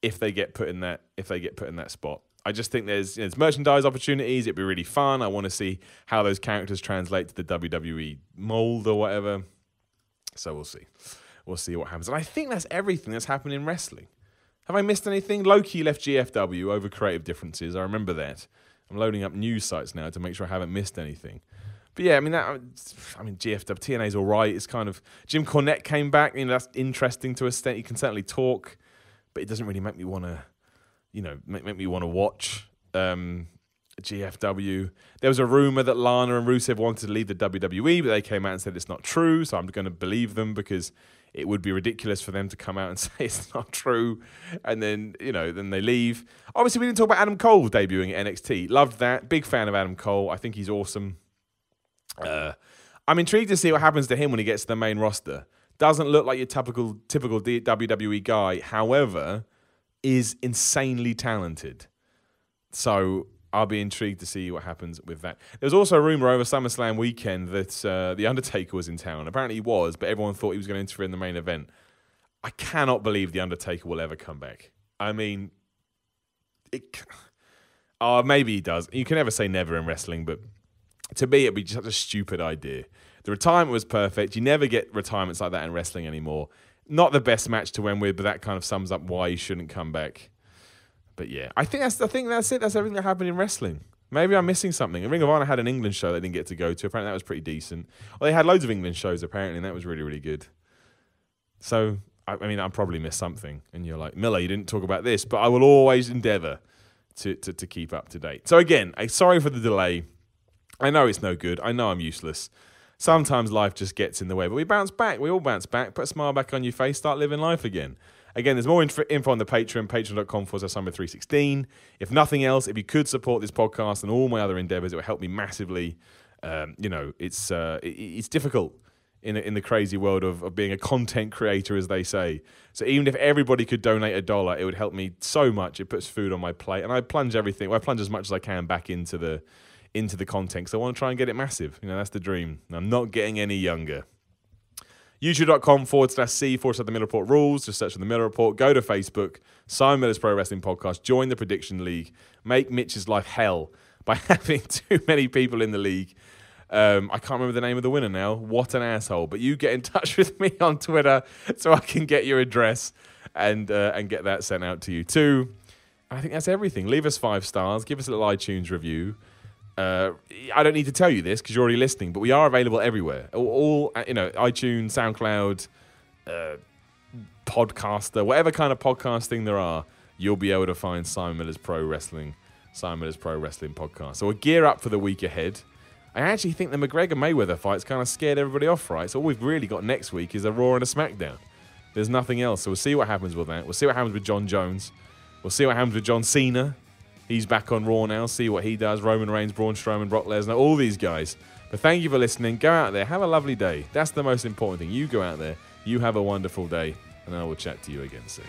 if they get put in that spot. I just think there's merchandise opportunities. It'd be really fun. I want to see how those characters translate to the WWE mold or whatever. So we'll see. We'll see what happens. And I think that's everything that's happened in wrestling. Have I missed anything? Loki left GFW over creative differences. I remember that. I'm loading up news sites now to make sure I haven't missed anything. But yeah, I mean GFW, TNA's all right. It's kind of Jim Cornette came back. That's interesting to an extent. He can certainly talk, but it doesn't really make me want to. Make me want to watch GFW. There was a rumor that Lana and Rusev wanted to leave the WWE, but they came out and said it's not true, so I'm going to believe them, because it would be ridiculous for them to come out and say it's not true, and then they leave. Obviously, we didn't talk about Adam Cole debuting at NXT. Loved that. Big fan of Adam Cole. I think he's awesome. I'm intrigued to see what happens to him when he gets to the main roster. Doesn't look like your typical WWE guy. However, is insanely talented. So I'll be intrigued to see what happens with that. There was also a rumor over SummerSlam weekend that The Undertaker was in town. Apparently he was, but everyone thought he was going to interfere in the main event. I cannot believe The Undertaker will ever come back. I mean, maybe he does. You can never say never in wrestling, but to me, it'd be just a stupid idea. The retirement was perfect. You never get retirements like that in wrestling anymore. Not the best match to win with, but that kind of sums up why he shouldn't come back. But yeah, I think that's it. That's everything that happened in wrestling. Maybe I'm missing something. Ring of Honor had an England show they didn't get to go to. Apparently that was pretty decent. Well, they had loads of England shows apparently, and that was really, really good. So, I mean, I probably missed something. And you're like, Miller, you didn't talk about this, but I will always endeavour to keep up to date. So again, sorry for the delay. I know it's no good. I know I'm useless. Sometimes life just gets in the way, but we bounce back. We all bounce back. Put a smile back on your face. Start living life again. Again, there's more info on the Patreon, patreon.com/Summer316. If nothing else, if you could support this podcast and all my other endeavors, it would help me massively. It's difficult in the crazy world of being a content creator, as they say. So even if everybody could donate $1, it would help me so much. It puts food on my plate, and I plunge as much as I can back into the content, because I want to try and get it massive. That's the dream. I'm not getting any younger. YouTube.com/C/The Miller Report rules. Just search for The Miller Report. Go to Facebook. Simon Miller's Pro Wrestling Podcast. Join the Prediction League. Make Mitch's life hell by having too many people in the league. I can't remember the name of the winner now. What an asshole. But you get in touch with me on Twitter so I can get your address and get that sent out to you too. I think that's everything. Leave us 5 stars. Give us a little iTunes review. I don't need to tell you this because you're already listening, but we are available everywhere. All iTunes, SoundCloud, Podcaster, whatever kind of podcasting there are, you'll be able to find Simon Miller's Pro Wrestling Podcast. So we'll gear up for the week ahead. I actually think the McGregor-Mayweather fight's kind of scared everybody off, right? So all we've really got next week is a Raw and a Smackdown. There's nothing else. So we'll see what happens with that. We'll see what happens with Jon Jones. We'll see what happens with John Cena. He's back on Raw now. See what he does. Roman Reigns, Braun Strowman, Brock Lesnar, all these guys. But thank you for listening. Go out there. Have a lovely day. That's the most important thing. You go out there. You have a wonderful day. And I will chat to you again soon.